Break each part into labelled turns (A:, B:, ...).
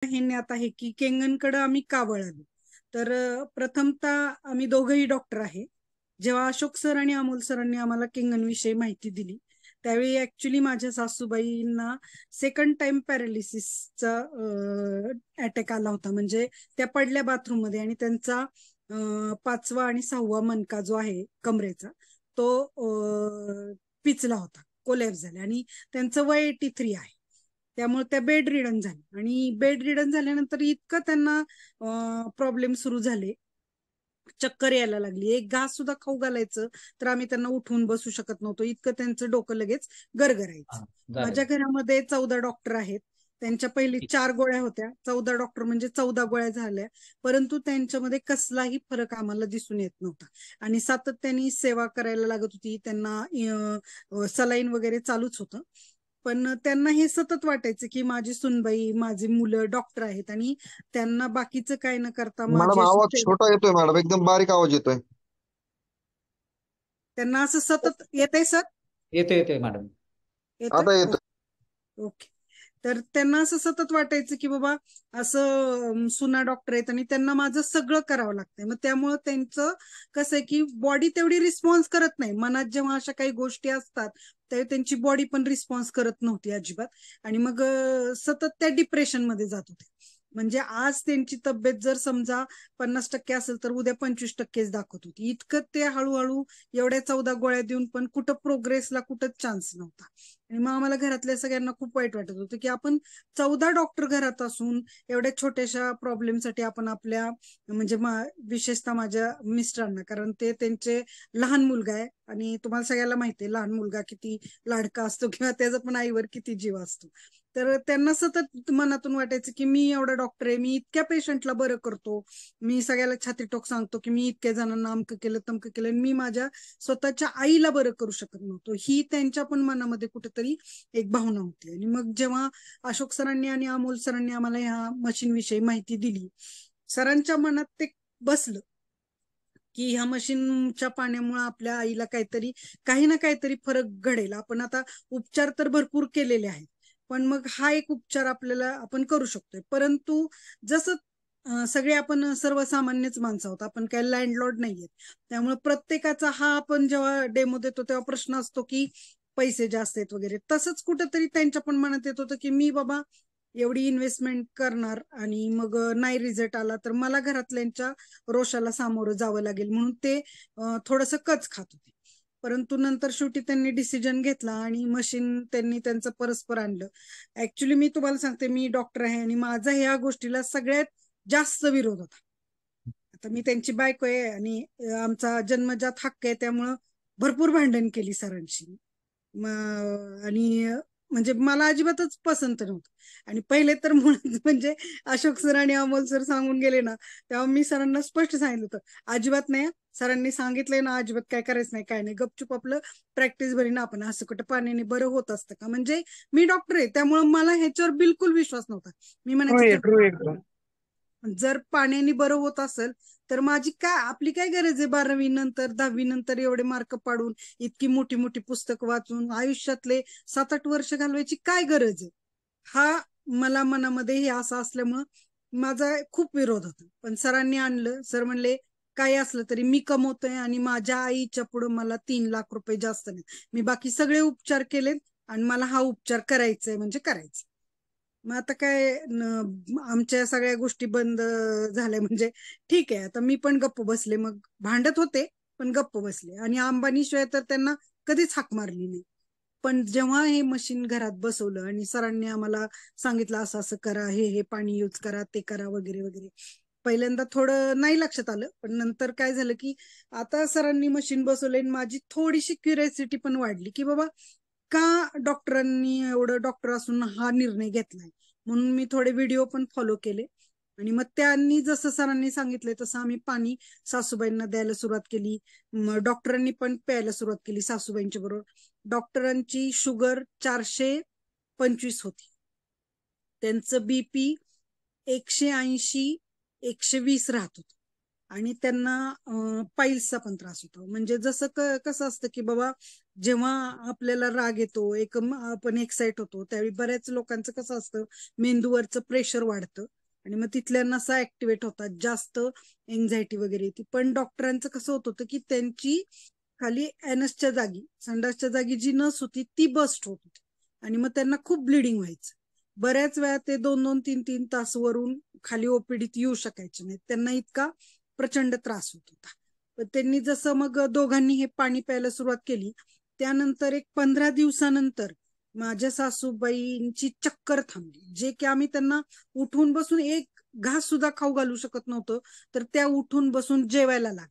A: हे ज्ञात आहे की केंगनकडे आम्ही का वळालो. तर प्रथमतः आम्ही दोघंही डॉक्टर आहे. जेव्हा अशोक सर आणि अमोल सरांनी आम्हाला केंगनविषयी माहिती दिली त्यावेळी ऍक्च्युली माझ्या सासूबाईंना सेकंड टाइम पॅरालिसिसचा अटॅक आला होता. म्हणजे त्या पडल्या बाथरूम मध्ये आणि त्यांचा पाचवा आणि सहावा मणका जो आहे कमरेचा तो पिचला होता, कोलॅप्स झाला आणि त्यांचं वय 83 आहे. त्यामुळे त्या बेड रिडन झाल्या आणि बेड रिडन झाल्यानंतर इतकं त्यांना प्रॉब्लेम सुरू झाले, चक्कर यायला लागली, एक घास सुद्धा खाऊ घालायचं तर आम्ही त्यांना उठवून बसू शकत नव्हतो, इतकं त्यांचं डोकं लगेच गरगरायचं.
B: हा, झालं.
A: माझ्या घरामध्ये 14 डॉक्टर आहेत. त्यांच्या पहिली 4 गोळ्या होत्या, 14 डॉक्टर म्हणजे 14 गोळ्या झाल्या. परंतु त्यांच्यामध्ये कसलाही फरक आम्हाला दिसून येत नव्हता आणि सातत्याने सेवा करायला लागत होती त्यांना. सलाईन वगैरे चालूच होतं. पण त्यांना हे सतत वाटायचं की माझी सुनबाई, माझी मुलं डॉक्टर आहेत आणि त्यांना बाकीचं काय न करता
C: मॅडम
A: माझी अशी
C: आवाज
A: सेवा.
C: छोटा येतोय मॅडम, एकदम बारीक आवाज येतोय.
A: त्यांना असं सतत येत आहे सर.
B: येतोय येतोय मॅडम.
A: येतोय.
C: आता येतोय.
A: ओके. तर त्यांना असं सतत वाटायचं की बाबा असं सुना डॉक्टर आहेत आणि त्यांना माझं सगळं करावं लागतंय. मग त्यामुळं त्यांचं कसं आहे की बॉडी तेवढी रिस्पॉन्स करत नाही. मनात जेव्हा अशा काही गोष्टी असतात त्यावेळी त्यांची बॉडी पण रिस्पॉन्स करत नव्हती अजिबात. आणि मग सतत त्या डिप्रेशन मध्ये जात होते. म्हणजे आज त्यांची तब्येत जर समजा 50% असेल तर उद्या 25%च दाखवत होती. इतकं ते हळूहळू एवढ्या 14 गोळ्या देऊन पण कुठं प्रोग्रेसला कुठंच चान्स नव्हता. आणि मग आम्हाला घरातल्या सगळ्यांना खूप वाईट वाटत होतं की आपण 14 डॉक्टर घरात असून एवढ्या छोट्याशा प्रॉब्लेमसाठी आपण आपल्या म्हणजे विशेषतः माझ्या मिस्टरांना, कारण ते त्यांचे लहान मुलगा आहे आणि तुम्हाला सगळ्याला माहिती आहे लहान मुलगा किती लाडका असतो किंवा त्याचा पण आईवर किती जीव असतो. तर त्यांना सतत मनातून वाटायचं की मी एवढा डॉक्टर आहे, मी इतक्या पेशंटला बरं करतो, मी सगळ्याला छातीठोक सांगतो की मी इतक्या जणांना अमकं केलं तमकं केलं, मी माझ्या स्वतःच्या आईला बरं करू शकत नव्हतो. ही त्यांच्या पण मनामध्ये कुठेतरी एक भावना होती. आणि मग जेव्हा अशोक सरांनी आणि अमोल सरांनी आम्हाला ह्या मशीन विषयी माहिती दिली, सरांच्या मनात ते बसलं की ह्या मशीनच्या पाण्यामुळे आपल्या आईला काहीतरी काही ना काहीतरी फरक घडेल. आपण आता उपचार तर भरपूर केलेले आहेत, पण मग हा एक उपचार आपल्याला आपण करू शकतोय. परंतु जसं सगळे आपण सर्वसामान्यच माणसं आहोत, आपण काही लँडलॉर्ड नाहीयेत. त्यामुळे प्रत्येकाचा हा आपण जेव्हा डेमो देतो तेव्हा प्रश्न असतो की पैसे जास्त आहेत वगैरे. तसंच कुठंतरी त्यांच्या पण मनात येत होतं की मी बाबा एवढी इन्व्हेस्टमेंट करणार आणि मग नाही रिझल्ट आला तर मला घरातल्यांच्या रोषाला सामोरं जावं लागेल, म्हणून ते थोडंसं कच खात होते. परंतु नंतर शेवटी त्यांनी डिसिजन घेतला आणि मशीन त्यांनी त्यांचं परस्पर आणलं. ऍक्च्युली मी तुम्हाला सांगते, मी डॉक्टर आहे आणि माझा ह्या गोष्टीला सगळ्यात जास्त विरोध होता. आता मी त्यांची बायको आहे आणि आमचा जन्मजात हक्क आहे, त्यामुळं भरपूर भांडण केली सरांशी. आणि म्हणजे मला अजिबातच पसंत नव्हतं. आणि पहिले तर मुळात म्हणजे अशोक सर आणि अमोल सर सांगून गेले ना, तेव्हा मी सरांना स्पष्ट सांगितलं होतं अजिबात नाही, सरांनी सांगितलंय ना अजिबात काय करायचं नाही, काय नाही, गपचूप आपलं प्रॅक्टिस भरी ना. आपण असं कुठं पाण्याने बरं होत असतं का? म्हणजे मी डॉक्टर आहे त्यामुळे मला ह्याच्यावर बिलकुल विश्वास नव्हता. मी
C: ट्रू
A: म्हणायचे
C: आहे,
A: जर
C: ट्रू एकदम.
A: जर पाण्याने बरं होत असेल तर माझी काय आपली काय गरज आहे 12वी नंतर 10वी नंतर एवढे मार्क पाडून इतकी मोठी मोठी पुस्तकं वाचून आयुष्यातले 7-8 वर्ष घालवायची काय गरज आहे. हा मला मनामध्ये हे असं असल्यामुळं माझा खूप विरोध होता. पण सरांनी आणलं. सर म्हणले काही असलं तरी मी कमवतोय आणि माझ्या आईच्या पुढे मला 3 लाख रुपये जास्त नाही, मी बाकी सगळे उपचार केलेत आणि मला हा उपचार करायचा आहे म्हणजे करायचा. मग आता काय आमच्या सगळ्या गोष्टी बंद झाल्या. म्हणजे ठीक आहे, आता मी पण गप्प बसले. मग भांडत होते पण गप्प बसले आणि अंबानी शिवाय तर त्यांना कधीच हाक मारली नाही. पण जेव्हा हे मशीन घरात बसवलं आणि सरांनी आम्हाला सांगितलं असं असं करा, हे पाणी यूज करा, ते करा वगैरे वगैरे, पहिल्यांदा थोडं नाही लक्षात आलं. पण नंतर काय झालं की आता सरांनी मशीन बसवले, माझी थोडीशी क्युरियोसिटी पण वाढली की बाबा का डॉक्टरांनी एवढं डॉक्टर असून हा निर्णय घेतलाय. म्हणून मी थोडे व्हिडिओ पण फॉलो केले आणि मग त्यांनी जसं सरांनी सांगितलंय तसं आम्ही पाणी सासूबाईंना द्यायला सुरुवात केली. डॉक्टरांनी पण प्यायला सुरुवात केली सासूबाईंच्या बरोबर. डॉक्टरांची शुगर 425 होती, त्यांचं बीपी 180-120 राहत होतं. आणि त्यांना पाईल्सचा पण त्रास होतो. म्हणजे जसं कसं असतं की बाबा जेव्हा आपल्याला राग येतो, आपण एक्साइट होतो, त्यावेळी बऱ्याच लोकांचं कसं असतं, मेंदूवरचं प्रेशर वाढतं आणि मग तिथल्या नसा ऍक्टिव्हेट होतात, जास्त एन्झायटी वगैरे येते. पण डॉक्टरांचं कसं होत होतं की त्यांची खाली एनसच्या जागी, संडासच्या जागी जी नस होती ती बस्ट होत होती आणि मग त्यांना खूप ब्लिडिंग व्हायचं. बऱ्याच वेळा ते 2-2, 3-3 तास वरून खाली ओपीडीत येऊ शकायचे नाहीत, त्यांना इतका प्रचंड त्रास होत होता. पण त्यांनी जसं मग दोघांनी हे पाणी प्यायला सुरुवात केली, त्यानंतर एक 15 दिवसानंतर माझ्या सासूबाईंची चक्कर थांबली. जे की आम्ही त्यांना उठून बसून एक घास सुद्धा खाऊ घालू शकत नव्हतं, तर त्या उठून बसून जेवायला लागल्या.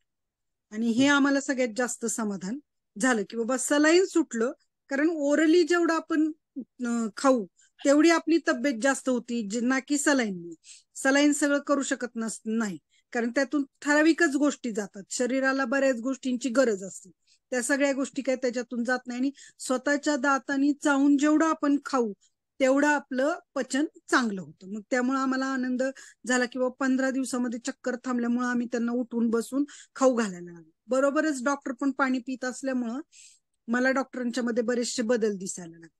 A: आणि हे आम्हाला सगळ्यात जास्त समाधान झालं की बाबा सलाईन सुटलं. कारण ओरली जेवढं आपण खाऊ तेवढी आपली तब्येत जास्त होती, ना की सलाईन. सलाईन सगळं करू शकत नाही, कारण त्यातून ठराविकच गोष्टी जातात. शरीराला बऱ्याच गोष्टींची गरज असते, त्या सगळ्या गोष्टी काही त्याच्यातून जात नाही. आणि स्वतःच्या दातांनी चावून जेवढं आपण खाऊ तेवढं आपलं पचन चांगलं होतं. मग त्यामुळे आम्हाला आनंद झाला की बाबा 15 दिवसामध्ये चक्कर थांबल्यामुळे आम्ही त्यांना उठून बसून खाऊ घालायला लागलो. बरोबरच डॉक्टर पण पाणी पित असल्यामुळं मला डॉक्टरांच्या मध्ये बरेचसे बदल दिसायला लागले.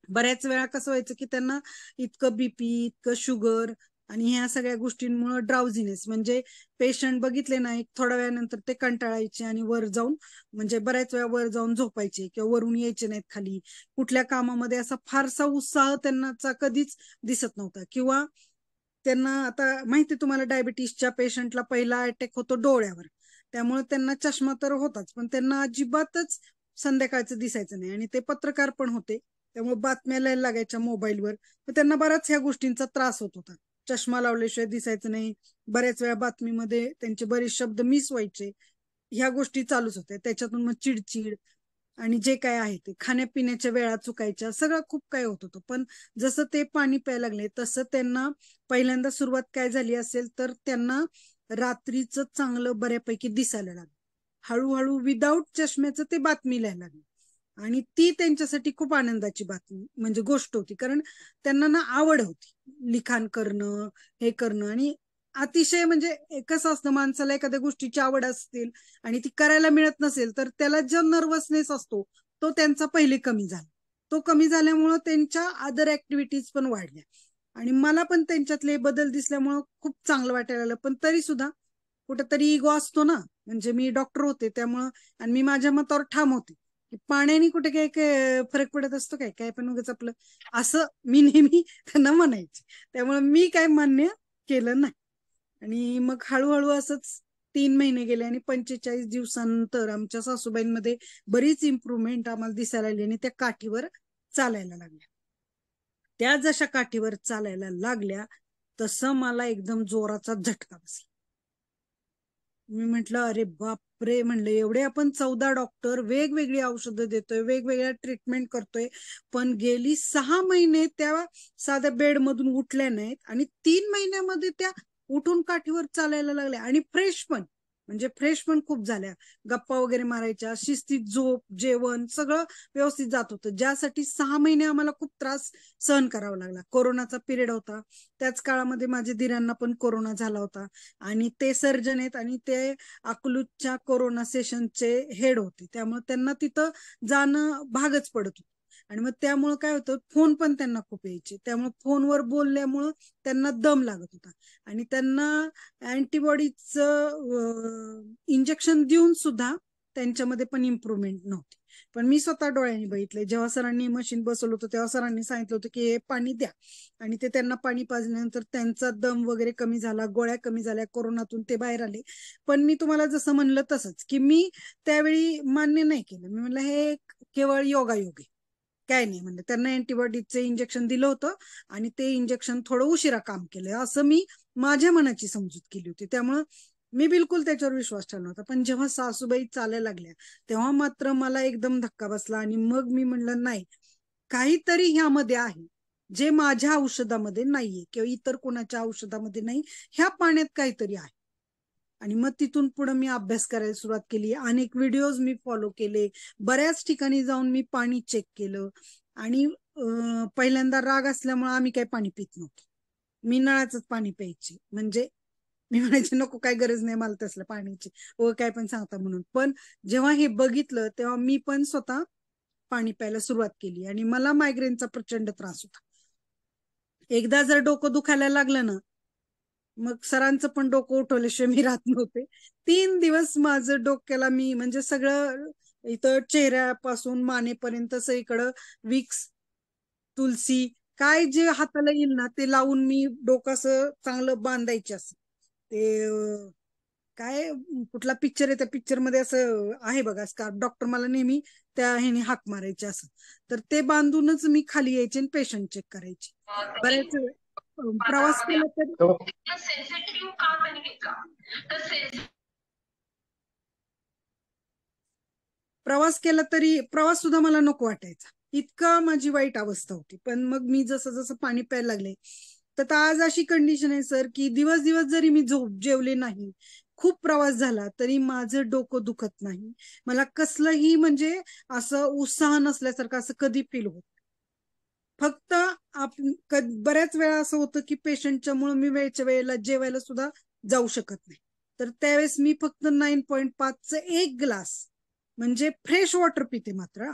A: बऱ्याच वेळा कसं व्हायचं की त्यांना इतकं बीपी, इतकं शुगर आणि ह्या सगळ्या गोष्टींमुळे ड्राउझिनेस, म्हणजे पेशंट बघितले ना एक थोड्या वेळानंतर ते कंटाळायचे आणि वर जाऊन, म्हणजे बऱ्याच वेळा वर जाऊन झोपायचे किंवा वरून यायचे नाहीत खाली. कुठल्या कामामध्ये असा फारसा उत्साह त्यांना कधीच दिसत नव्हता. किंवा त्यांना आता माहिती तुम्हाला, डायबिटीसच्या पेशंटला पहिला अटॅक होतो डोळ्यावर, त्यामुळे त्यांना चष्मा तर होताच, पण त्यांना अजिबातच संध्याकाळचं दिसायचं नाही. आणि ते पत्रकार पण होते, त्यामुळे बातम्या लिहायला लागायच्या मोबाईलवर. त्यांना बराच ह्या गोष्टींचा त्रास होत होता. चष्मा लावल्याशिवाय दिसायचं नाही, बऱ्याच वेळा बातमीमध्ये त्यांचे बरेच शब्द मिस व्हायचे, ह्या गोष्टी चालूच होत्या. त्याच्यातून मग चिडचिड आणि जे काय आहे ते खाण्यापिण्याच्या वेळा चुकायच्या, सगळं खूप काय होत होतं. पण जसं ते पाणी प्यायला लागले तसं त्यांना पहिल्यांदा सुरुवात काय झाली असेल तर त्यांना रात्रीचं चांगलं बऱ्यापैकी दिसायला लागलं. हळूहळू विदाऊट चष्म्याचं ते बातमी लिहायला लागले आणि ती त्यांच्यासाठी खूप आनंदाची बातमी म्हणजे गोष्ट होती. कारण त्यांना ना आवड होती लिखाण करणं, हे करणं. आणि अतिशय म्हणजे कसं असतं, माणसाला एखाद्या गोष्टीची आवड असतील आणि ती करायला मिळत नसेल तर त्याला जो नर्वसनेस असतो तो त्यांचा पहिले कमी झाला. तो कमी झाल्यामुळं त्यांच्या अदर ऍक्टिव्हिटीज पण वाढल्या आणि मला पण त्यांच्यातले बदल दिसल्यामुळं खूप चांगलं वाटायला लागलं. पण तरी सुद्धा कुठेतरी इगो असतो ना, म्हणजे मी डॉक्टर होते त्यामुळं, आणि मी माझ्या मतावर ठाम होते की पाण्याने कुठे काय काय फरक पडत असतो, काय काय पण उगाच आपलं, असं मी नेहमी त्यांना म्हणायचे. त्यामुळे मी काय मान्य केलं नाही. आणि मग हळूहळू असंच 3 महिने गेले आणि 45 दिवसानंतर आमच्या सासूबाईंमध्ये बरीच इम्प्रुव्हमेंट आम्हाला दिसायला लागली आणि त्या काठीवर चालायला लागल्या. त्या जशा काठीवर चालायला लागल्या तसं मला एकदम जोराचा झटका बसला. मी म्हंटल अरे बापरे, म्हणलं एवढे आपण 14 डॉक्टर वेगवेगळी औषधं देतोय, वेगवेगळ्या ट्रीटमेंट करतोय, पण गेली 6 महिने त्या साध्या बेडमधून उठल्या नाहीत आणि 3 महिन्यामध्ये त्या उठून काठीवर चालायला लागल्या आणि फ्रेश पण, म्हणजे फ्रेश पण खूप झाल्या. गप्पा वगैरे मारायच्या, शिस्तीत झोप, जेवण सगळं व्यवस्थित जात होतं. ज्यासाठी 6 महिने आम्हाला खूप त्रास सहन करावा लागला. कोरोनाचा पिरियड होता, त्याच काळामध्ये माझ्या दिरांना पण कोरोना झाला होता आणि ते सर्जन आहेत आणि ते अकलूजच्या कोरोना सेशनचे हेड होते, त्यामुळे त्यांना तिथं जाणं भागच पडत होतं. आणि मग त्यामुळे काय होतं, फोन पण त्यांना खूप यायचे, त्यामुळे फोनवर बोलल्यामुळं त्यांना दम लागत होता आणि त्यांना अँटीबॉडीचं इंजेक्शन देऊन सुद्धा त्यांच्यामध्ये पण इम्प्रुव्हमेंट नव्हती. पण मी स्वतः डोळ्यांनी बघितले, जेव्हा सरांनी मशीन बसवलं होतं तेव्हा सरांनी सांगितलं होतं की हे पाणी द्या, आणि ते त्यांना पाणी पाजल्यानंतर त्यांचा दम वगैरे कमी झाला, गोळ्या कमी झाल्या, कोरोनातून ते बाहेर आले. पण मी तुम्हाला जसं म्हणलं तसंच की मी त्यावेळी मान्य नाही केलं. मी म्हणलं हे केवळ योगायोग आहे, काय नाही म्हणलं. त्यांना अँटीबॉडीचं इंजेक्शन दिलं होतं आणि ते इंजेक्शन थोडं उशिरा काम केलं, असं मी माझ्या मनाची समजूत केली होती. त्यामुळं मी बिलकुल त्याच्यावर विश्वास ठेवला होता. पण जेव्हा सासूबाई चालायला लागल्या तेव्हा मात्र मला एकदम धक्का बसला आणि मग मी म्हणलं नाही, काहीतरी ह्यामध्ये आहे जे माझ्या औषधामध्ये नाहीये किंवा इतर कोणाच्या औषधामध्ये नाही, ह्या पाण्यात काहीतरी आहे. आणि मग तिथून पुढे मी अभ्यास करायला सुरुवात केली, अनेक व्हिडिओज मी फॉलो केले, बऱ्याच ठिकाणी जाऊन मी पाणी चेक केलं. आणि पहिल्यांदा राग असल्यामुळे आम्ही काही पाणी पित नव्हतो, मी नळाचंच पाणी प्यायचे. म्हणजे मी म्हणायचे नको, काय गरज नाही मला तसलं पाण्याची, व काय पण सांगता म्हणून. पण जेव्हा हे बघितलं तेव्हा मी पण स्वतः पाणी प्यायला सुरुवात केली आणि मला मायग्रेनचा प्रचंड त्रास होता. एकदा जर डोकं दुखायला लागलं ना, मग सरांचं पण डोकं उठवल्याशिवाय मी राहत नव्हते. 3 दिवस माझं डोक्याला मी म्हणजे सगळं इथं चेहऱ्यापासून मानेपर्यंत सगळीकडं विक्स, तुलसी, काय जे हाताला येईल ना ते लावून मी डोकं असं चांगलं बांधायचे असं. ते काय कुठला पिक्चर आहे त्या पिक्चर मध्ये असं आहे बघा स्कार्फ, डॉक्टर मला नेहमी त्या ह्याने हाक मारायचे असं. तर ते बांधूनच मी खाली यायचे आणि पेशंट चेक करायचे. बऱ्याच प्रवास केला तर प्रवास केला तरी प्रवास सुद्धा मला नको वाटायचा, इतका माझी वाईट अवस्था होती. पण मग मी जसं जसं पाणी प्यायला लागले तर आज अशी कंडिशन आहे सर की दिवस दिवस जरी मी जेवले नाही, खूप प्रवास झाला तरी माझं डोकं दुखत नाही. मला कसलंही म्हणजे असं उत्साह नसल्यासारखं असं कधी फील होत. फक्त बऱ्याच वेळा असं होतं की पेशंटच्या मुळे मी वेळच्या वेळेला जेवायला सुद्धा जाऊ शकत नाही. तर त्यावेळेस मी फक्त 9.5चं एक ग्लास म्हणजे फ्रेश वॉटर पिते, मात्र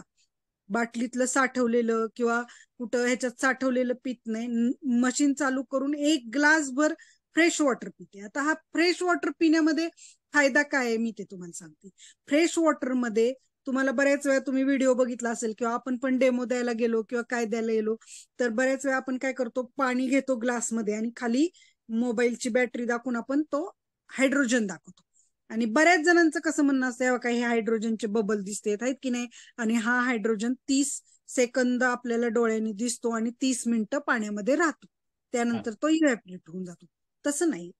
A: बाटलीतलं साठवलेलं किंवा कुठं ह्याच्यात साठवलेलं पित नाही. मशीन चालू करून एक ग्लास भर फ्रेश वॉटर पिते. आता हा फ्रेश वॉटर पिण्यामध्ये फायदा काय आहे मी ते तुम्हाला सांगते. फ्रेश वॉटर मध्ये तुम्हाला बऱ्याच वेळा तुम्ही व्हिडिओ बघितला असेल किंवा आपण पण डेमो द्यायला गेलो किंवा काय द्यायला गेलो तर बऱ्याच वेळा आपण काय करतो, पाणी घेतो ग्लासमध्ये आणि खाली मोबाईलची बॅटरी दाखवून आपण तो हायड्रोजन दाखवतो. आणि बऱ्याच जणांचं कसं म्हणणं असतं, काही हायड्रोजनचे बबल दिसते आहेत की नाही, आणि हा हायड्रोजन 30 सेकंद आपल्याला डोळ्यांनी दिसतो आणि 30 मिनिटं पाण्यामध्ये राहतो, त्यानंतर तो इव्हॅपोरेट होऊन जातो. तसं नाही.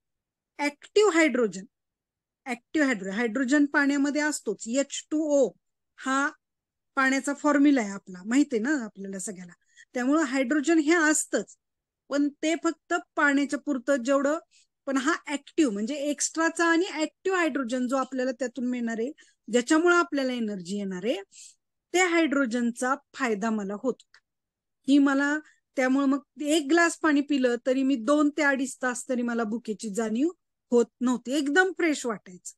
A: ऍक्टिव्ह हायड्रोजन, हायड्रोजन पाण्यामध्ये असतोच. H2O हा पाण्याचा फॉर्म्युला आहे आपला, माहिती आहे ना आपल्याला सगळ्याला. त्यामुळं हायड्रोजन हे असतंच, पण ते फक्त पाण्याच्या पुरतं जेवढं. पण हा ऍक्टिव्ह म्हणजे एक्स्ट्राचा आणि ऍक्टिव्ह हायड्रोजन जो आपल्याला त्यातून मिळणार आहे, ज्याच्यामुळे आपल्याला एनर्जी येणार आहे, त्या हायड्रोजनचा फायदा मला होतो. ही मला त्यामुळे मग एक ग्लास पाणी पिलं तरी मी 2 ते 2.5 तास तरी मला भुकेची जाणीव होत नव्हती, एकदम फ्रेश वाटायचं.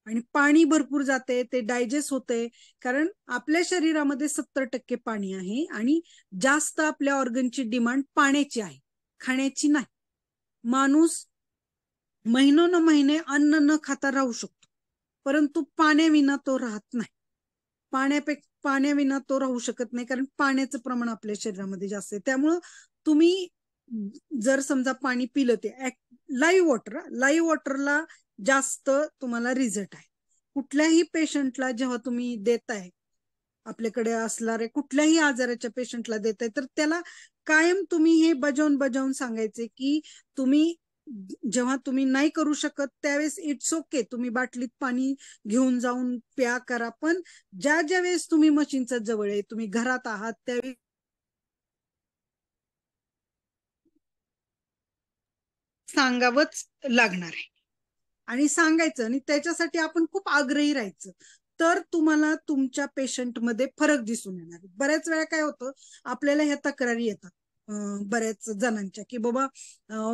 A: आणि पाणी भरपूर जाते, ते डायजेस्ट होते. कारण आपल्या शरीरामध्ये 70% पाणी आहे आणि जास्त आपल्या ऑर्गनची डिमांड पाण्याची आहे, खाण्याची नाही. माणूस महिनोन महिने अन्न न खाता राहू शकतो, परंतु पाण्याविना तो राहत नाही. पाण्याविना तो राहू शकत नाही, कारण पाण्याचं प्रमाण आपल्या शरीरामध्ये जास्त आहे. त्यामुळं तुम्ही जर समजा पाणी पिलं, ते लाईव्ह वॉटरला जास्त तुम्हाला रिझल्ट आहे. कुठल्याही पेशंटला जेव्हा तुम्ही देताय, आपल्याकडे असणारे कुठल्याही आजाराच्या पेशंटला देताय, तर त्याला कायम तुम्ही हे बजावून सांगायचे की तुम्ही जेव्हा तुम्ही नाही करू शकत त्यावेळेस इट्स ओके, तुम्ही बाटलीत पाणी घेऊन जाऊन प्या करा, पण ज्या ज्या वेळेस तुम्ही मशीनच्या जवळ आहे, तुम्ही घरात आहात, त्यावेळी सांगावंच लागणार आहे. आणि सांगायचं, आणि त्याच्यासाठी आपण खूप आग्रही राहायचं, तर तुम्हाला तुमच्या पेशंटमध्ये फरक दिसून येणार. बऱ्याच वेळा काय होतं, आपल्याला ह्या तक्रारी येतात बऱ्याच जणांच्या की बाबा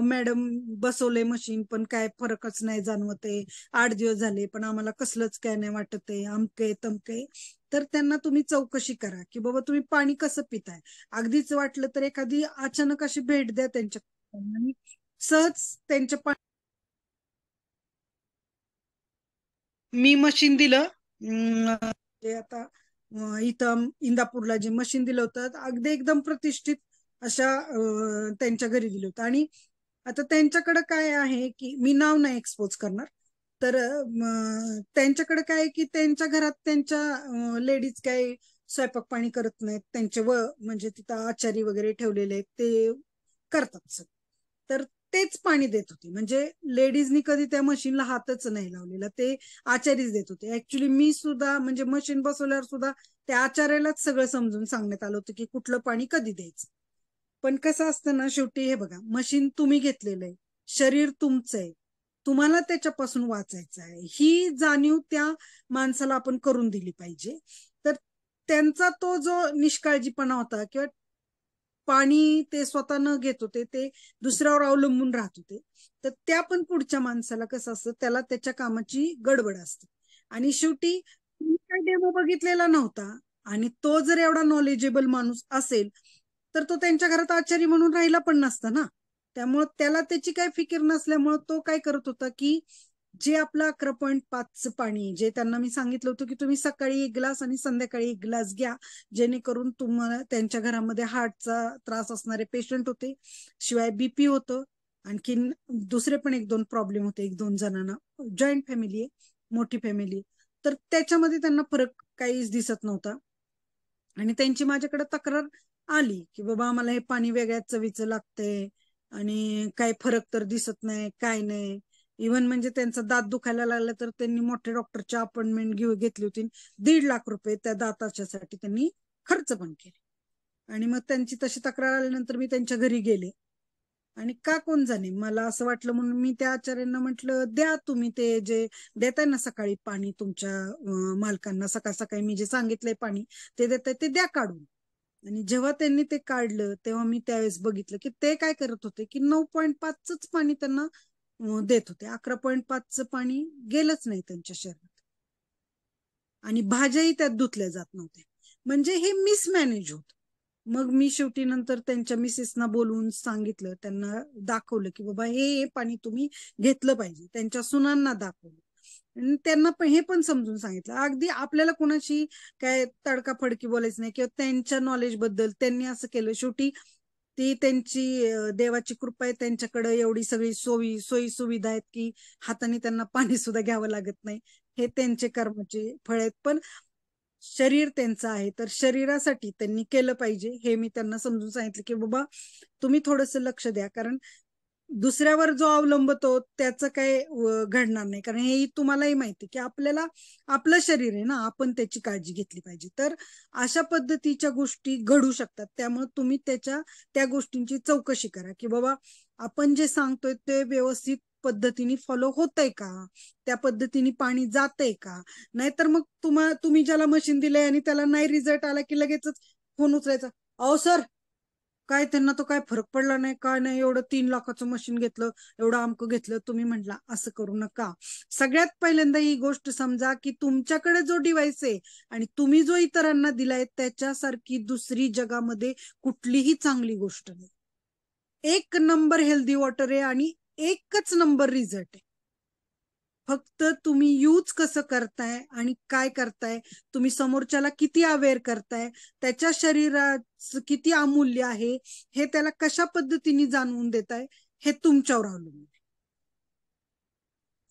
A: मॅडम बसवले मशीन पण काय फरकच नाही जाणवत आहे, 8 दिवस झाले पण आम्हाला कसलंच काय नाही वाटत आहे, अमके तमके. तर त्यांना तुम्ही चौकशी करा की बाबा तुम्ही पाणी कसं पिताय. अगदीच वाटलं तर एखादी अचानक अशी भेट द्या त्यांच्या आणि सहज त्यांच्या मी मशीन दिलं. ते आता इथं इंदापूरला जे मशीन दिलं होतं अगदी एकदम प्रतिष्ठित अशा त्यांच्या घरी दिलं होतं. आणि आता त्यांच्याकडे काय आहे की मी नाव नाही एक्सपोज करणार, तर त्यांच्याकडे काय आहे की त्यांच्या घरात त्यांच्या लेडीज काही स्वयंपाक पाणी करत नाहीत, त्यांचे म्हणजे तिथं आचारी वगैरे ठेवलेले आहेत ते करतात. तर तेच पाणी देत होते, म्हणजे लेडीजनी कधी त्या मशीनला हातच नाही लावलेला, ते आचारीच देत होते. ऍक्च्युली मी सुद्धा म्हणजे मशीन बसवल्यावर सुद्धा त्या आचार्यालाच सगळं समजून सांगण्यात आलं होतं की कुठलं पाणी कधी द्यायचं. पण कसं असतं ना, शेवटी हे बघा, मशीन तुम्ही घेतलेलं आहे, शरीर तुमचं आहे, तुम्हाला त्याच्यापासून वाचायचं आहे, ही जाणीव त्या माणसाला आपण करून दिली पाहिजे. तर त्यांचा तो जो निष्काळजीपणा होता किंवा पाणी ते स्वतः न घेत होते, ते दुसऱ्यावर अवलंबून राहत होते. तर त्या पण पुढच्या माणसाला कसं असतं, त्याला त्याच्या कामाची गडबड असते. आणि शेवटी तुम्ही काय डेमो बघितलेला नव्हता, आणि तो जर एवढा नॉलेजेबल माणूस असेल तर तो त्यांच्या घरात आचारी म्हणून राहिला पण नसता ना. त्यामुळे त्याला त्याची काय फिकीर नसल्यामुळे तो काय करत होता की जे आपलं 11.5चं पाणी, जे त्यांना मी सांगितलं होतं की तुम्ही सकाळी 1 ग्लास आणि संध्याकाळी 1 ग्लास घ्या, जेणेकरून तुम्हाला, त्यांच्या घरामध्ये हार्टचा त्रास असणारे पेशंट होते, शिवाय बीपी होतं, आणखीन दुसरे पण 1-2 प्रॉब्लेम होते 1-2 जणांना. जॉईंट फॅमिली आहे, मोठी फॅमिली, तर त्याच्यामध्ये त्यांना फरक काहीच दिसत नव्हता. आणि त्यांची माझ्याकडे तक्रार आली की बाबा आम्हाला हे पाणी वेगळ्याच चवीचं लागतंय आणि काही फरक तर दिसत नाही, काय नाही. इव्हन म्हणजे त्यांचा दात दुखायला लागला तर त्यांनी मोठ्या डॉक्टरची अपॉइंटमेंट घेतली होती. 1.5 लाख रुपये त्या दाताच्या साठी त्यांनी खर्च पण केले. आणि मग त्यांची तशी तक्रार आल्यानंतर मी त्यांच्या घरी गेले, आणि का कोण जाणे, मला असं वाटलं म्हणून मी त्या आचार्यांना म्हटलं, द्या तुम्ही ते जे देताय ना सकाळी पाणी तुमच्या मालकांना, सकाळ सकाळी मी जे सांगितलंय पाणी ते देताय ते द्या काढून. आणि जेव्हा त्यांनी ते काढलं तेव्हा मी त्यावेळेस बघितलं की ते काय करत होते की 9.5च पाणी त्यांना देत होते. 11.5चं पाणी गेलंच नाही त्यांच्या शरीरात, आणि भाज्याही त्यात धुतल्या जात नव्हत्या. म्हणजे हे मिसमॅनेज होत. मग मी शेवटी नंतर त्यांच्या मिसेसना बोलवून सांगितलं, त्यांना दाखवलं की बाबा हे पाणी तुम्ही घेतलं पाहिजे, त्यांच्या सुनांना दाखवलं, आणि त्यांना पण हे पण समजून सांगितलं. अगदी आपल्याला कोणाशी काय तडकाफडकी बोलायचं नाही, किंवा त्यांच्या नॉलेज बद्दल त्यांनी असं केलं. शेवटी ती त्यांची देवाची कृपा आहे, त्यांच्याकडे एवढी सगळी सोयी सुविधा आहेत की हाताने त्यांना पाणी सुद्धा घ्यावं लागत नाही. हे त्यांचे कर्माचे फळ आहेत. पण शरीर त्यांचं आहे, तर शरीरासाठी त्यांनी केलं पाहिजे हे मी त्यांना समजून सांगितलं की बाबा तुम्ही थोडंसं लक्ष द्या, कारण दुसऱ्यावर जो अवलंबतो त्याचं काय घडणार नाही. कारण हे तुम्हालाही माहिती की आपल्याला आपलं शरीर आहे ना, आपण त्याची काळजी घेतली पाहिजे. तर अशा पद्धतीच्या गोष्टी घडू शकतात. त्यामुळे तुम्ही त्या गोष्टींची चौकशी करा की बाबा आपण जे सांगतोय ते व्यवस्थित पद्धतीने फॉलो होतंय का, त्या पद्धतीने पाणी जातंय का. नाहीतर मग तुम्ही ज्याला मशीन दिलंय आणि त्याला नाही रिझल्ट आला की लगेचच फोन उचलायचा, अहो सर काय त्यांना तो काय फरक पडला नाही, काय नाही, एवढं 3 लाखाचं मशीन घेतलं, एवढं अमकं घेतलं. तुम्ही म्हटला असं करू नका. सगळ्यात पहिल्यांदा ही गोष्ट समजा की तुमच्याकडे जो डिव्हाइस आहे आणि तुम्ही जो इतरांना दिलाय त्याच्यासारखी दुसरी जगामध्ये कुठलीही चांगली गोष्ट नाही. 1 नंबर हेल्दी वॉटर आहे आणि 1च नंबर रिझल्ट आहे. फक्त तुम्ही यूज कसं करताय आणि काय करताय, तुम्ही समोरच्याला किती अवेअर करताय, त्याच्या शरीराचं किती अमूल्य आहे हे त्याला कशा पद्धतीने जाणवून देताय, हे तुमच्यावर अवलंबून.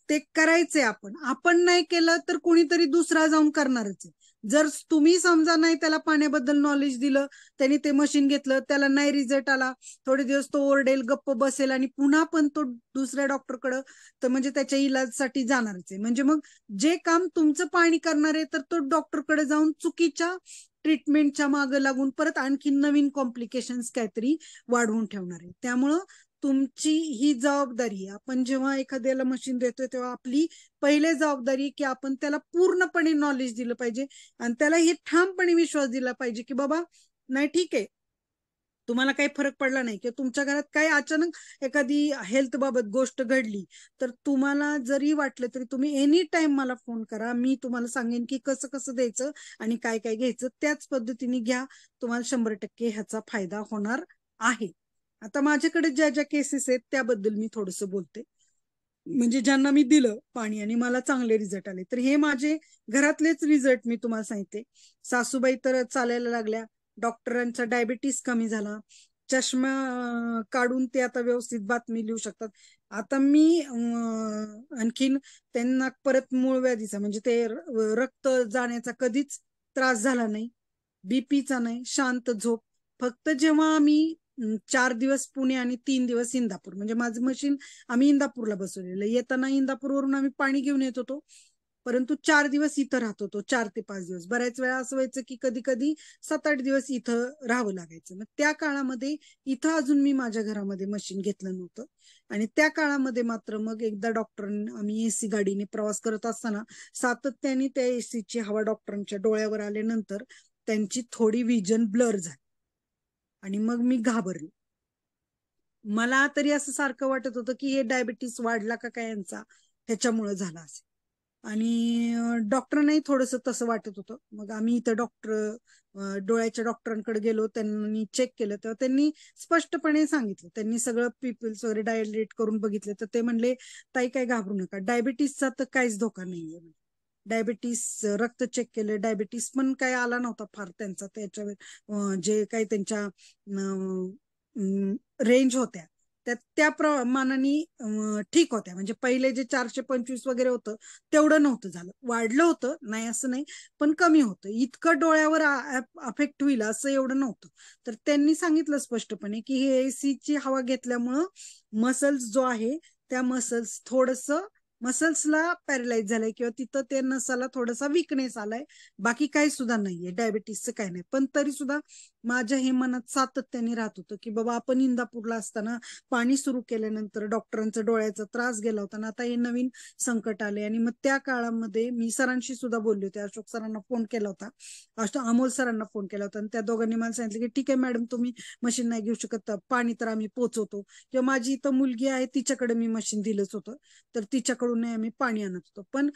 A: ते करायचंय आपण नाही केलं तर कोणीतरी दुसरा जाऊन करणारच आहे. जर तुम्ही समजा नाही त्याला पाण्याबद्दल नॉलेज दिलं, त्यांनी ते मशीन घेतलं, त्याला नाही रिझल्ट आला, थोडे दिवस तो ओरडेल, गप्प बसेल, आणि पुन्हा पण तो दुसऱ्या डॉक्टरकडे तर म्हणजे त्याच्या इलाजसाठी जाणारच आहे. म्हणजे मग जे काम तुमचं पाणी करणार आहे तर तो डॉक्टरकडे जाऊन चुकीच्या ट्रीटमेंटच्या मागे लागून परत आणखी नवीन कॉम्प्लिकेशन्स काहीतरी वाढवून ठेवणार आहे. त्यामुळं तुमची ही जबाबदारी, आपण जेव्हा एखाद्याला मशीन देतोय तेव्हा आपली पहिले जबाबदारी की आपण त्याला पूर्णपणे नॉलेज दिलं पाहिजे, आणि त्याला हे ठामपणे विश्वास दिला पाहिजे की बाबा नाही ठीक आहे, तुम्हाला काही फरक पडला नाही किंवा तुमच्या घरात काही अचानक एखादी हेल्थ बाबत गोष्ट घडली, तर तुम्हाला जरी वाटलं तरी तुम्ही एनी टाइम मला फोन करा, मी तुम्हाला सांगेन की कसं कसं द्यायचं आणि काय काय घ्यायचं, त्याच पद्धतीने घ्या, तुम्हाला 100% ह्याचा फायदा होणार आहे. आता माझ्याकडे ज्या ज्या केसेस आहेत त्याबद्दल मी थोडंसं बोलते. म्हणजे ज्यांना मी दिलं पाणी आणि मला चांगले रिझल्ट आले, तर हे माझे घरातलेच रिझल्ट मी तुम्हाला सांगते. सासूबाई तर चालायला लागल्या, डॉक्टरांचा डायबिटीस कमी झाला, चष्मा काढून ते आता व्यवस्थित बातमी लिहू शकतात. आता मी आणखीन त्यांना परत मूळ व्याधीचा म्हणजे ते रक्त जाण्याचा कधीच त्रास झाला नाही, बीपीचा नाही, शांत झोप. फक्त जेव्हा आम्ही 4 दिवस पुणे आणि 3 दिवस इंदापूर, म्हणजे माझं मशीन आम्ही इंदापूरला बसवलेलं, येताना इंदापूरवरून आम्ही पाणी घेऊन येत होतो, परंतु 4 दिवस इथं राहत होतो, 4 ते 5 दिवस. बऱ्याच वेळा असं व्हायचं की कधी कधी 7-8 दिवस इथं राहावं लागायचं. मग त्या काळामध्ये इथं अजून मी माझ्या घरामध्ये मशीन घेतलं नव्हतं, आणि त्या काळामध्ये मात्र मग एकदा आम्ही एसी गाडीने प्रवास करत असताना सातत्याने त्या एसीची हवा डॉक्टरांच्या डोळ्यावर आल्यानंतर त्यांची थोडी विजन ब्लर झाली. आणि मग मी घाबरले. मला तरी असं सारखं वाटत होतं की हे डायबिटीस वाढला का काय यांचा, ह्याच्यामुळे झाला असेल. आणि डॉक्टरांनाही थोडंसं तसं वाटत होतं. मग आम्ही इथं डोळ्याच्या डॉक्टरांकडे गेलो, त्यांनी चेक केलं तेव्हा त्यांनी स्पष्टपणे सांगितलं, त्यांनी सगळं पिपल्स वगैरे डायलेट करून बघितले, तर ते म्हणले ताई काय घाबरू नका, डायबिटीसचा तर काहीच धोका नाहीये. डायबिटीस रक्त चेक केलं, डायबिटीस पण काय आला नव्हता फार त्यांचा, त्याच्यावर जे काही त्यांच्या रेंज होत्या त्या प्रमाणाने ठीक होत्या. म्हणजे पहिले जे 425 वगैरे होतं तेवढं नव्हतं झालं, वाढलं होतं नाही असं नाही, पण कमी होतं. इतकं डोळ्यावर अफेक्ट होईल असं एवढं नव्हतं. तर त्यांनी सांगितलं स्पष्टपणे की हे एसीची हवा घेतल्यामुळं मसल्स जो आहे त्या मसल्सला पॅरलाइज झालंय किंवा तिथं ते नसाला थोडासा विकनेस आलाय, बाकी काही सुद्धा नाहीये, डायबिटीसचं काही नाही. पण तरी सुद्धा माझ्या हे मनात सातत्याने राहत होतं की बाबा आपण इंदापूरला असताना पाणी सुरू केल्यानंतर डॉक्टरांचा डोळ्याचा त्रास गेला होता ना, आता हे नवीन संकट आले. आणि मग त्या काळामध्ये मी सरांशी सुद्धा बोलले होते, अशोक सरांना फोन केला होता, अमोल सरांना फोन केला होता, आणि त्या दोघांनी मला सांगितलं की ठीक आहे मॅडम, तुम्ही मशीन नाही घेऊ शकत, पाणी तर आम्ही पोचवतो. किंवा माझी इथं मुलगी आहे तिच्याकडे मी मशीन दिलंच होतं, तर तिच्याकडून आम्ही पाणी आणत होतो. पण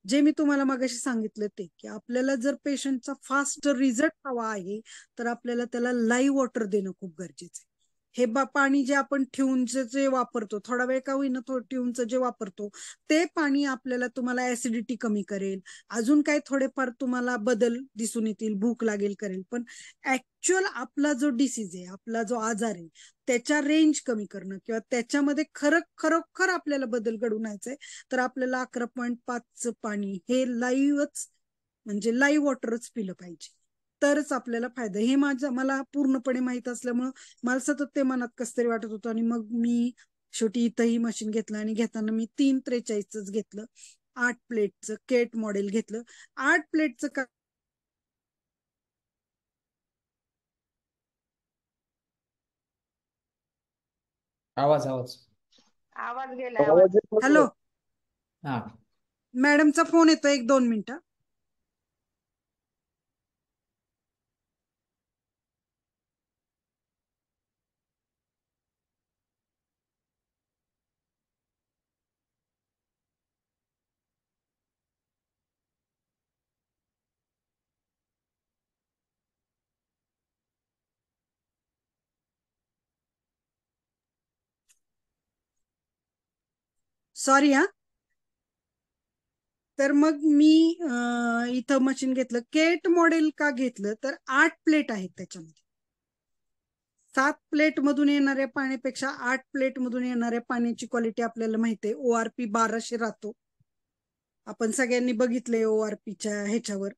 A: जे मी तुम्हाला मागाशी सांगितलं ते की आपल्याला जर पेशंटचा फास्ट रिझल्ट हवा आहे तर आपल्याला त्याला लाईव्ह वॉटर देणं खूप गरजेचं आहे. हे पाणी जे आपण ठेवूनचं जे वापरतो, थोडा वेळ का होईना ठेवूनचं जे वापरतो, ते पाणी आपल्याला तुम्हाला ऍसिडिटी कमी करेल, अजून काही थोडेफार तुम्हाला बदल दिसून येतील, भूक लागेल करेल, पण ऍक्च्युअल आपला जो डिसीज आहे, आपला जो आजार आहे, त्याच्या रेंज कमी करणं किंवा त्याच्यामध्ये खरोखर आपल्याला बदल घडवून यायचंय, तर आपल्याला 11.5 पाणी हे लाईव्हच, म्हणजे लाईव्ह वॉटरच पिलं पाहिजे, तरच आपल्याला फायदा. हे मला पूर्णपणे माहित असल्यामुळं मला सतत ते मनात कसं तरी वाटत होतं. आणि मग मी शेवटी इथंही मशीन घेतलं, आणि घेताना मी 343च घेतलं, 8 प्लेटचं केट मॉडेल घेतलं. 8 प्लेटचं का
B: आवाज आवाज
D: आवाज गेलाय, आवाज.
C: आवाज येत
A: हॅलो,
C: नव्हता.
B: हा.
A: मॅडमचा फोन येतो, 1-2 मिनिटं. सॉरी हा. तर मग मी इथं मशीन घेतलं. केट मॉडेल का घेतलं, तर 8 प्लेट आहेत त्याच्यामध्ये. 7 प्लेट मधून येणाऱ्या पाण्यापेक्षा 8 प्लेट मधून येणाऱ्या पाण्याची क्वालिटी आपल्याला माहिती आहे. ORP 1200 राहतो, आपण सगळ्यांनी बघितलंय ORPच्या ह्याच्यावर.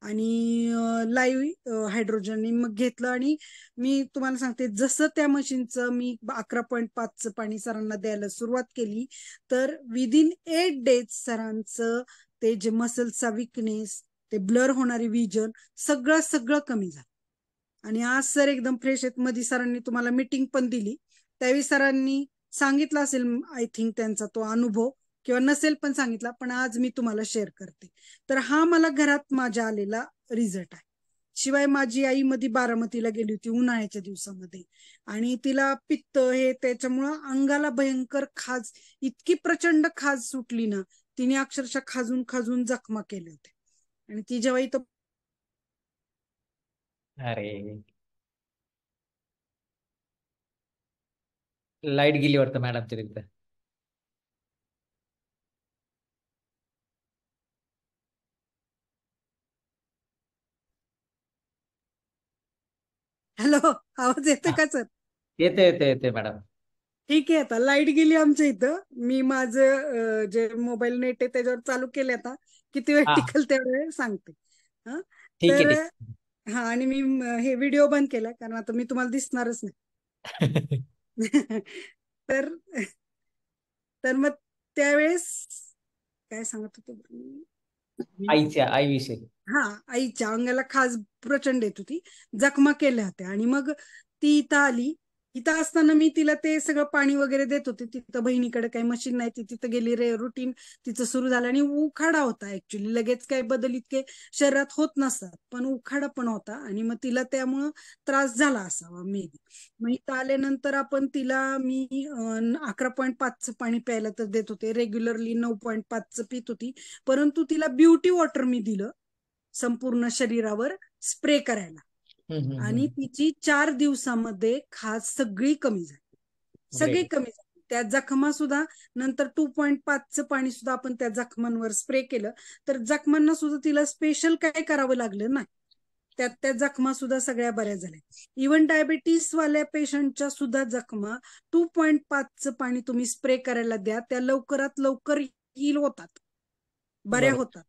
A: आणि लाईव्ह हायड्रोजन मग घेतलं. आणि मी तुम्हाला सांगते, जसं त्या मशीनचं मी 11.5चं पाणी सरांना द्यायला सुरुवात केली, तर विदिन 8 डेज सरांचं ते जे मसल्सचा विकनेस, ते ब्लर होणारी विजन, सगळं कमी झालं. आणि आज सर एकदम फ्रेश आहेत. मध्ये सरांनी तुम्हाला मीटिंग पण दिली, त्यावेळी सरांनी सांगितलं असेल आय थिंक त्यांचा तो अनुभव, किंवा नसेल पण सांगितला, पण आज मी तुम्हाला शेअर करते. तर हा मला घरात माझ्या आलेला रिझल्ट आहे. शिवाय माझी आई मध्ये बारामतीला गेली होती उन्हाळ्याच्या दिवसामध्ये, आणि तिला पित्त हे त्याच्यामुळं अंगाला भयंकर खाज, इतकी प्रचंड खाज सुटली ना, तिने अक्षरशः खाजून खाजून जखमा केल्या होत्या. आणि ती जेव्हा इथं
B: अरे, लाईट गेली वाटतं मॅडमच्या तिथं.
A: हॅलो, आवाज येतोय का सर?
B: येते येते येते मॅडम.
A: ठीक आहे, आता लाईट गेली आमच्या इथं. मी माझं जे मोबाईल नेट आहे त्याच्यावर चालू केले, आता किती वेळ
B: हा,
A: टिकल तेवढा वेळ सांगते. हा.
B: ठीक आहे
A: तर
B: ठीक.
A: हा, आणि मी हे व्हिडिओ बंद केला कारण आता मी तुम्हाला दिसणारच नाही. तर तर मग त्यावेळेस काय सांगत होतो मी?
B: आईच्या आईविषयी.
A: हा, आईच्या अंगाला खाज प्रचंड येत होती, जखमा केल्या होत्या. आणि मग ती इथं आली, इथं असताना मी तिला ते सगळं पाणी वगैरे देत होते. तिथं बहिणीकडे काही मशीन नाही, ती तिथं गेली, रुटीन तिचं सुरू झालं. आणि उखाडा होता ऍक्च्युली, लगेच काही बदल इतके शरीरात होत नसतात, पण उखाडा पण होता. आणि मग तिला त्यामुळं त्रास झाला असावा मे बी. मग इथं आल्यानंतर आपण तिला मी 11.5चं पाणी प्यायला तर देत होते, रेग्युलरली 9.5चं पित होती. परंतु तिला ब्युटी वॉटर मी दिलं संपूर्ण शरीरावर स्प्रे करायला, आणि तिची 4 दिवसामध्ये खाज सगळी कमी झाली, सगळी
B: Great.
A: कमी झाली. त्या जखमा सुद्धा नंतर 2.5चं पाणी सुद्धा आपण त्या जखमांवर स्प्रे केलं, तर जखमांना सुद्धा तिला स्पेशल काय करावं लागलं नाही. त्या जखमा सुद्धा सगळ्या बऱ्या झाल्या. इव्हन डायबिटीस वाल्या पेशंटच्या सुद्धा जखमा 2.5चं पाणी तुम्ही स्प्रे करायला द्या, त्या लवकरात लवकर हील होतात, बऱ्या
B: बरोबर.
A: होतात.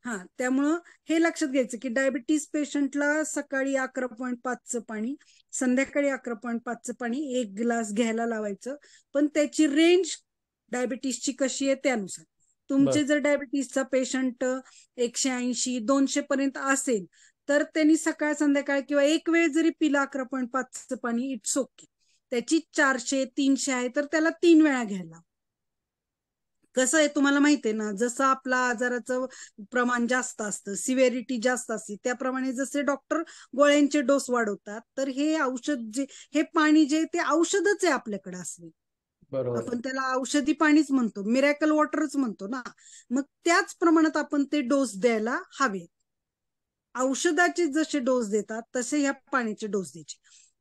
A: हा, त्यामुळं हे लक्षात घ्यायचं की डायबिटीस पेशंटला सकाळी 11.5चं पाणी, संध्याकाळी 11.5चं पाणी 1 ग्लास घ्यायला लावायचं. पण त्याची रेंज डायबिटीसची कशी आहे त्यानुसार. तुमचे जर डायबिटीसचा पेशंट 180, 200 पर्यंत असेल, तर त्यांनी सकाळ संध्याकाळ किंवा एक वेळ जरी पिला 11.5चं पाणी, इट्स ओके. त्याची 400, 300 आहे तर त्याला 3 वेळा घ्यायला. कसं आहे तुम्हाला माहिती आहे ना, जसं आपलं आजाराचं प्रमाण जास्त असतं, सिव्हिरिटी जास्त असते, त्याप्रमाणे जसे डॉक्टर गोळ्यांचे डोस वाढवतात, तर हे औषध जे, हे पाणी जे ते औषधच आहे आपल्याकडे असले.
B: बरोबर.
A: आपण त्याला औषधी पाणीच म्हणतो, मिरॅकल वॉटरच म्हणतो ना. मग त्याच प्रमाणात आपण ते डोस द्यायला हवे. औषधाचे जसे डोस देतात तसे ह्या पाण्याचे डोस द्यायचे.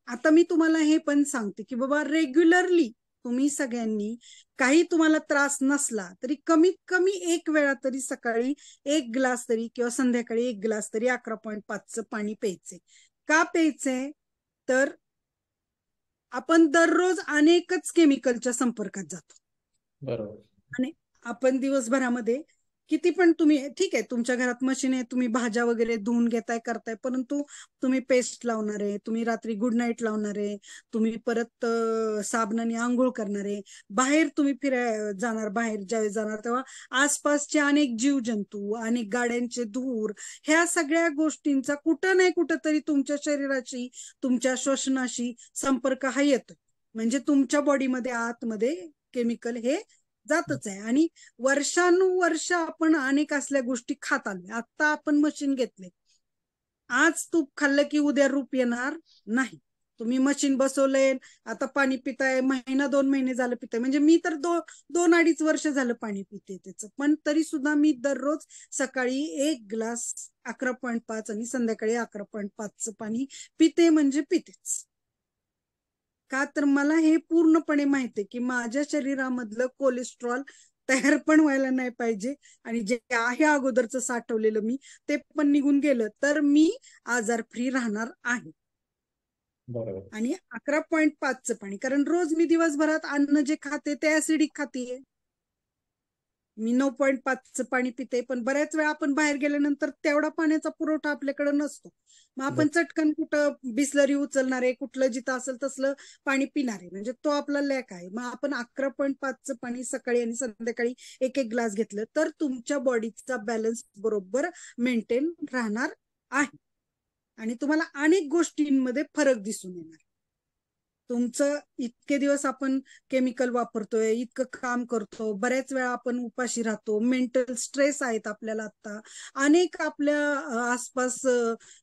A: आता मी तुम्हाला हे पण सांगते की बाबा रेग्युलरली तुम्ही सगळ्यांनी, काही तुम्हाला त्रास नसला तरी कमीत कमी 1 वेळा तरी सकाळी 1 ग्लास तरी किंवा संध्याकाळी 1 ग्लास तरी 11.5चं पाणी प्यायचे. का प्यायचंय तर आपण दररोज अनेकच केमिकलच्या संपर्कात जातो.
B: बरोबर.
A: आणि आपण दिवसभरामध्ये किती पण तुम्ही, ठीक आहे तुमच्या घरात मशीन आहे, तुम्ही भाज्या वगैरे धुवून घेताय करताय, परंतु तुम्ही पेस्ट लावणार आहे, तुम्ही रात्री गुड नाईट लावणार आहे, तुम्ही परत साबणाने आंघोळ करणार आहे, बाहेर तुम्ही फिराय जाणार, बाहेर ज्यावेळेस जाणार तेव्हा आसपासचे अनेक जीवजंतू, अनेक गाड्यांचे धूर, ह्या सगळ्या गोष्टींचा कुठं नाही कुठं तरी तुमच्या शरीराशी, तुमच्या श्वसनाशी संपर्क हा येतोय. म्हणजे तुमच्या बॉडीमध्ये आतमध्ये केमिकल हे जातच आहे. आणि वर्षानुवर्ष आपण अनेक असल्या गोष्टी खात आलोय. आता आपण मशीन घेतले, आज तूप खाल्लं की उद्या रूप येणार नाही. तुम्ही मशीन बसवलंय, आता पाणी पिताय, 1-2 महिने झालं पिताय. म्हणजे मी तर 2-2.5 वर्ष झालं पाणी पिते त्याचं, पण तरी सुद्धा मी दररोज सकाळी 1 ग्लास 11.5 आणि संध्याकाळी 11.5चं पाणी पिते, म्हणजे पितेच. का तर मला हे पूर्णपणे माहिती आहे की माझ्या शरीरामधलं कोलेस्ट्रॉल तयार पण व्हायला नाही पाहिजे, आणि जे आहे अगोदरचं साठवलेलं मी ते पण निघून गेलं तर मी आजार फ्री राहणार आहे.
B: बरोबर.
A: आणि 11.5चं पाणी, कारण रोज मी दिवसभरात अन्न जे खाते ते ऍसिडिक खाते. मी 9.5चं पाणी पिते, पण बऱ्याच वेळा आपण बाहेर गेल्यानंतर तेवढा पाण्याचा पुरवठा आपल्याकडे नसतो. मग आपण चटकन कुठं बिसलरी उचलणार आहे, कुठलं जिथं असेल तसलं पाणी पिणार आहे, म्हणजे तो आपला लॅक आहे. मग आपण 11.5चं पाणी सकाळी आणि संध्याकाळी 1-1 ग्लास घेतलं तर तुमच्या बॉडीचा बॅलन्स बरोबर मेंटेन राहणार आहे, आणि तुम्हाला अनेक गोष्टींमध्ये फरक दिसून येणार. तुमचं इतके दिवस आपण केमिकल वापरतोय, इतकं काम करतो, बऱ्याच वेळा आपण उपाशी राहतो, मेंटल स्ट्रेस आहेत आपल्याला. आता अनेक आपल्या आसपास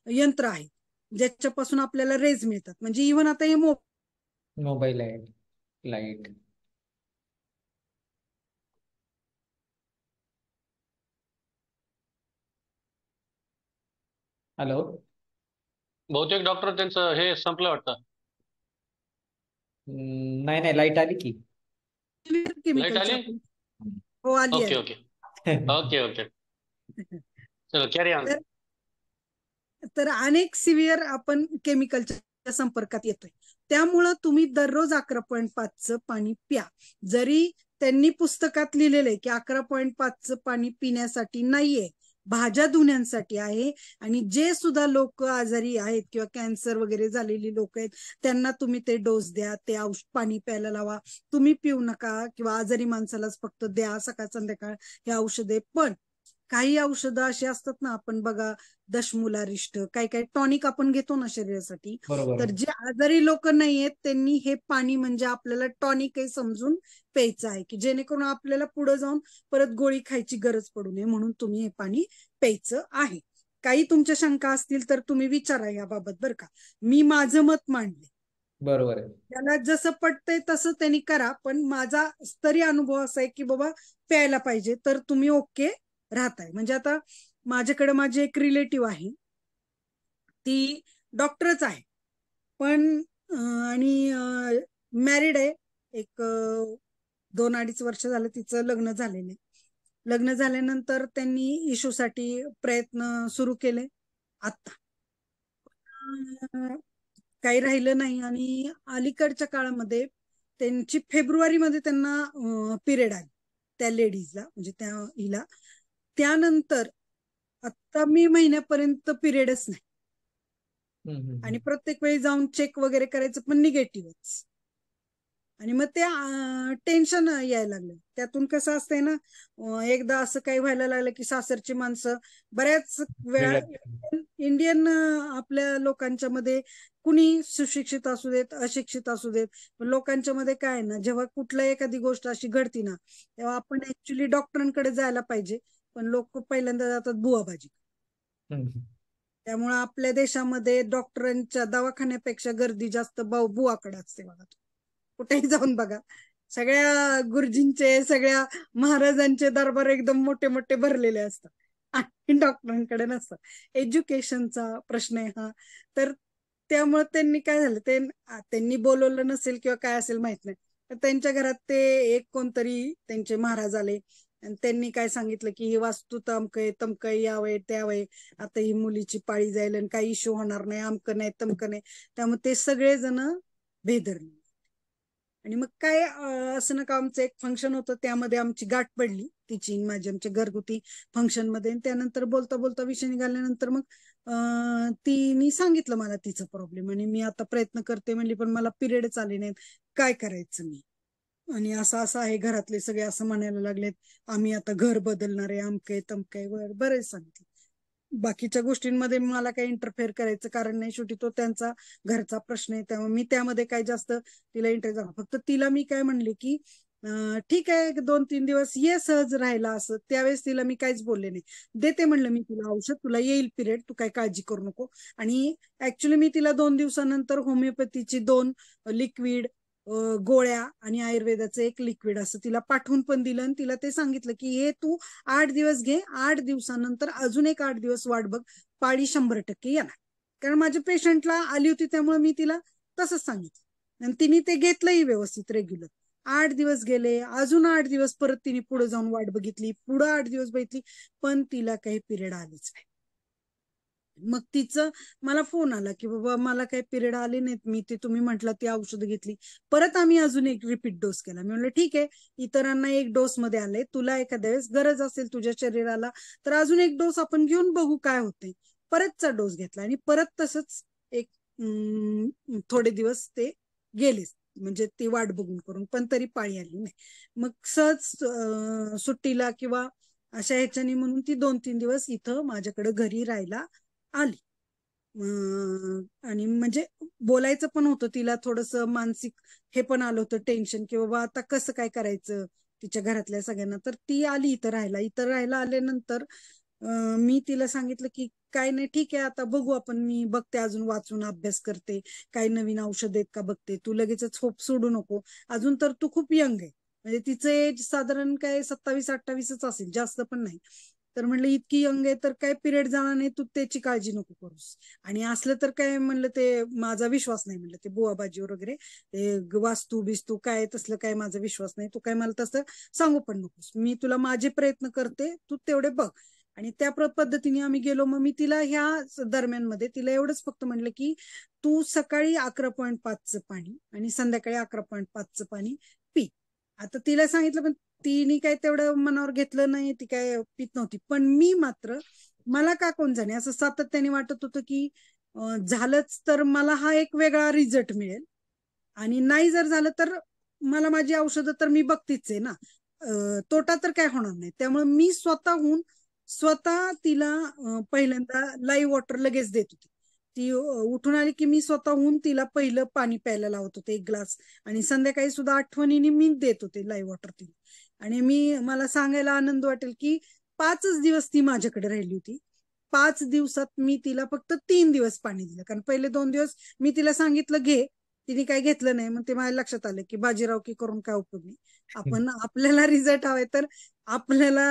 A: यंत्र आहेत ज्याच्यापासून आपल्याला रेज मिळतात. म्हणजे इव्हन आता हे
B: मोबाईल आहे, लाईट. हॅलो.
E: बहुतेक डॉक्टर त्यांचं हे संपलं वाटतं.
B: नाही नाही, लाईट आली की.
E: लाईट
A: केमिकलचे
E: आली?
A: आपण, हो आली
E: ओके
A: आली.
E: Okay okay okay. चलो कॅरी ऑन.
A: तर अनेक सिव्हिअर आपण केमिकलच्या संपर्कात येतोय. त्यामुळं तुम्ही दररोज 11.5चं पाणी प्या. जरी त्यांनी पुस्तकात लिहिलेलं आहे की 11.5चं पाणी पिण्यासाठी नाहीये, भाज्या धुण्यासाठी आहे, आणि जे सुद्धा लोक आजारी आहेत किंवा कॅन्सर वगैरे झालेली लोक आहेत त्यांना तुम्ही ते डोस द्या, ते पाणी प्यायला लावा. तुम्ही पिऊ नका, किंवा आजारी माणसालाच फक्त द्या सकाळ संध्याकाळ हे औषधे. पण काही औषधं अशी असतात ना, आपण बघा दशमूलारिष्ट काही काही टॉनिक आपण घेतो ना शरीरासाठी,
B: बरोबर
A: तर जे आजारी लोक नाहीयेत त्यांनी हे पाणी म्हणजे आपल्याला टॉनिक हे समजून प्यायचं आहे, की जेणेकरून आपल्याला पुढे जाऊन परत गोळी खायची गरज पडू नये म्हणून तुम्ही हे पाणी प्यायचं आहे. काही तुमच्या शंका असतील तर तुम्ही विचारा याबाबत, बरं का. मी माझं मत मांडले,
B: बरोबर आहे.
A: त्याला जसं पटतंय तसं त्यांनी करा, पण माझा तरी अनुभव असा आहे की बाबा प्यायला पाहिजे, तर तुम्ही ओके राहताय. म्हणजे आता माझ्याकडे माझी एक रिलेटिव्ह आहे, ती डॉक्टरच आहे, पण आणि मॅरिड आहे. एक 2-2.5 वर्ष झालं तिचं लग्न झालेलं आहे. लग्न झाल्यानंतर त्यांनी इशूसाठी प्रयत्न सुरू केले. आता काही राहिलं नाही आणि अलीकडच्या काळामध्ये त्यांची फेब्रुवारीमध्ये त्यांना पिरियड आली, त्या लेडीजला म्हणजे त्या हिला. त्यानंतर आता मे महिन्यापर्यंत पिरियडच नाही आणि प्रत्येक वेळी जाऊन चेक वगैरे करायचं पण निगेटिव्हच. आणि मग ते टेन्शन यायला लागलं. त्यातून कसं असतंय ना, एकदा असं काही व्हायला लागलं की सासरची माणसं बऱ्याच वेळा इंडियन आपल्या लोकांच्या मध्ये कुणी सुशिक्षित असू देत अशिक्षित असू देत, पण लोकांच्या मध्ये काय आहे ना, जेव्हा कुठलं एखादी गोष्ट अशी घडती ना, तेव्हा आपण ऍक्च्युली डॉक्टरांकडे जायला पाहिजे, पण लोक पहिल्यांदा जातात बुवाबाजी. त्यामुळे आपल्या देशामध्ये डॉक्टरांच्या दवाखान्यापेक्षा गर्दी जास्त बुवाकडे असते. बघा, कुठेही जाऊन बघा, सगळ्या गुरुजींचे सगळ्या महाराजांचे दरबार एकदम मोठे मोठे भरलेले असतात आणि डॉक्टरांकडे नसतात. एज्युकेशनचा प्रश्न आहे हा. तर त्यामुळे त्यांनी काय झालं, त्यांनी बोलवलं नसेल किंवा काय असेल माहित नाही, तर त्यांच्या घरात ते एक कोणतरी त्यांचे महाराज आले आणि त्यांनी काय सांगितलं की ही वास्तू तमकय तमकय, यावय त्यावय, आता ही मुलीची पाळी जाईल आणि काही इश्यू होणार नाही, अमकं नाही तमकं नाही. त्यामुळे ते सगळेजण भेदरले. आणि मग काय असं नका, आमचं एक फंक्शन होतं त्यामध्ये आमची गाठ पडली तिची माझी, आमच्या घरगुती फंक्शन मध्ये. त्यानंतर बोलता बोलता विषय निघाल्यानंतर मग तिने सांगितलं मला तिचं प्रॉब्लेम, आणि मी आता प्रयत्न करते म्हणली, पण मला पिरियडच आले नाहीत, काय करायचं मी, आणि असं असं आहे. घरातले सगळे असं म्हणायला लागलेत, आम्ही आता घर बदलणार आहे, अमकय तमकय, बरेच सांगितलं. बाकीच्या गोष्टींमध्ये मला काही इंटरफेअर करायचं कारण नाही, शेवटी तो त्यांचा घरचा प्रश्न आहे, त्यामुळे मी त्यामध्ये काही जास्त तिला इंटरेस्ट झाला. फक्त तिला मी काय म्हणले की ठीक आहे 2-3 दिवस ये सहज राहायला, असं त्यावेळेस तिला मी काहीच बोलले नाही. देते म्हणलं मी तुला औषध, तुला येईल पिरियड, तू काही काळजी करू नको. आणि ऍक्च्युली मी तिला 2 दिवसानंतर होमिओपॅथीची 2 लिक्विड, गोळ्या आणि आयुर्वेदाचं 1 लिक्विड असं तिला पाठवून पण दिलं, आणि तिला ते सांगितलं की हे तू 8 दिवस घे, 8 दिवसानंतर अजून एक 8 दिवस वाट बघ, पाळी 100% येणार. कारण माझ्या पेशंटला आली होती, त्यामुळे मी तिला तसंच सांगितलं आणि तिने ते घेतलंही व्यवस्थित रेग्युलर. 8 दिवस गेले, अजून 8 दिवस परत तिने पुढे जाऊन वाट बघितली, पुढे 8 दिवस बघितली, पण तिला काही पिरियड आलीच नाही. मग तिचं मला फोन आला की बाबा मला काही पिरियड आले नाहीत, मी ते तुम्ही म्हटलं ती औषधं घेतली, परत आम्ही अजून एक रिपीट डोस केला. मी म्हणलं ठीक आहे, इतरांना 1 डोस मध्ये आले, तुला एखाद्या वेळेस गरज असेल तुझ्या शरीराला तर अजून 1 डोस आपण घेऊन बघू काय होते. परतचा डोस घेतला आणि परत तसंच एक थोडे दिवस ते गेलेच, म्हणजे ती वाट बघून करून, पण तरी पाळी आली नाही. मग सहज सुट्टीला किंवा अशा ह्याच्यानी म्हणून ती 2-3 दिवस इथं माझ्याकडे घरी राहायला आली. आणि म्हणजे बोलायचं पण होतं तिला, थोडस मानसिक हे पण आलं होतं टेन्शन की बाबा आता कसं काय करायचं तिच्या घरातल्या सगळ्यांना. तर ती आली इथं राहायला. इथं राहायला आल्यानंतर मी तिला सांगितलं की काय नाही ठीक आहे, आता बघू आपण, मी बघते अजून वाचून अभ्यास करते, काही नवीन औषध आहेत का बघते, तू लगेचच होप सोडू नको, अजून तर तू खूप यंग आहे. म्हणजे तिचं एज साधारण काय 27-28च असेल, जास्त पण नाही. तर म्हणलं इतकी यंग आहे तर काय पिरियड जाणार नाही, तू त्याची काळजी नको करूस, आणि असलं तर काय म्हणलं ते माझा विश्वास नाही, म्हणलं ते बुवाबाजीवर वगैरे ते वास्तू बिस्तू काय तसलं काय माझा विश्वास नाही, तू काय मला तसं सांगू पण नकोस, मी तुला माझे प्रयत्न करते, तू तेवढे बघ. आणि त्या पद्धतीने आम्ही गेलो. मग मी तिला ह्या दरम्यान मध्ये तिला एवढंच फक्त म्हणलं की तू सकाळी 11.5चं पाणी आणि संध्याकाळी 11.5चं पाणी पी. आता तिला सांगितलं, पण तिने काय तेवढं मनावर घेतलं नाही, ती काय पित नव्हती. पण मी मात्र, मला का कोण जाणे असं सातत्याने वाटत होतं की झालंच तर मला हा एक वेगळा रिझल्ट मिळेल, आणि नाही जर झालं तर मला माझी औषधं तर मी बघतीच आहे ना, तोटा तर काय होणार नाही. त्यामुळे मी स्वतःहून स्वतः तिला पहिल्यांदा लाईव्ह वॉटर लगेच देत होते. ती उठून आली की मी स्वतःहून तिला पहिलं पाणी प्यायला लावत होते 1 ग्लास, आणि संध्याकाळी सुद्धा आठवणीने मी देत होते लाईव्ह वॉटर तिला. आणि मला सांगायला आनंद वाटेल की 5च दिवस ती माझ्याकडे राहिली होती. 5 दिवसात मी तिला फक्त 3 दिवस पाणी दिलं, कारण पहिले 2 दिवस मी तिला सांगितलं घे, तिने काही घेतलं नाही. मग ते माझ्या लक्षात आलं की बाजीराव की करून काय उपयोग नाही. आपण आपल्याला रिझल्ट हवाय तर आपल्याला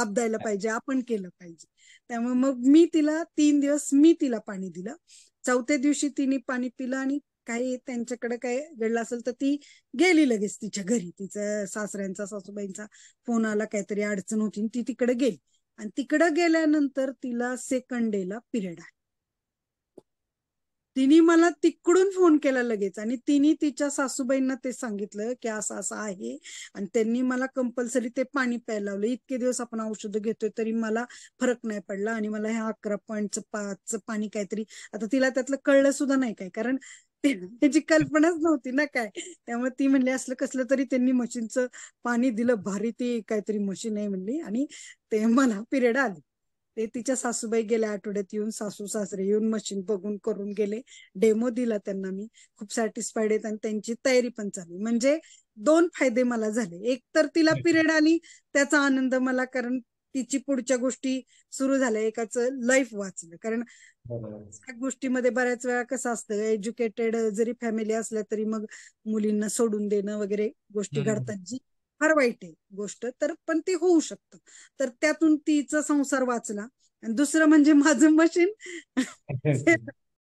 A: आपदायला पाहिजे, आपण केलं पाहिजे. त्यामुळे मग मी तिला 3 दिवस मी तिला पाणी दिलं. 4थ्या दिवशी तिने पाणी पिलं, आणि काही त्यांच्याकडे काय घडलं असेल तर ती गेली लगेच तिच्या घरी. तिचा सासऱ्यांचा सासूबाईंचा फोन आला, काहीतरी अडचण होती, ती तिकडे गेली. आणि तिकडे गेल्यानंतर तिला सेकंड डेला पिरियड आहे. तिने मला तिकडून फोन केला लगेच, आणि तिने तिच्या सासूबाईंना ते सांगितलं की असं असं आहे, आणि त्यांनी मला कंपल्सरी ते पाणी प्यायला लावलं. इतके दिवस आपण औषधं घेतोय तरी मला फरक नाही पडला, आणि मला ह्या 11.5 पाणी काहीतरी, आता तिला त्यातलं कळलं सुद्धा नाही काय, कारण त्याची कल्पनाच नव्हती ना काय. त्यामुळे ती म्हणली असलं कसलं तरी त्यांनी मशीनचं पाणी दिलं, भारी ती काहीतरी मशीन आहे म्हणली, आणि ते मला पिरियड आले. ते तिच्या सासूबाई गेल्या आठवड्यात येऊन, सासू सासरे येऊन मशीन बघून करून गेले. डेमो दिला त्यांना मी, खूप सॅटिस्फाईड आहेत, आणि त्यांची तयारी पण चालू. म्हणजे 2 फायदे मला झाले. एक तर तिला पिरियड आली त्याचा आनंद मला, कारण तिची पुढच्या गोष्टी सुरू झाल्या, एकाचं लाईफ वाचलं. कारण या गोष्टीमध्ये बऱ्याच वेळा कसं असतं, एज्युकेटेड जरी फॅमिली असल्या तरी मग मुलींना सोडून देणं वगैरे गोष्टी घडतात, जी फार वाईट आहे गोष्ट, तर पण ते होऊ शकतं. तर त्यातून तिचा संसार वाचला. आणि दुसरं म्हणजे माझं मशीन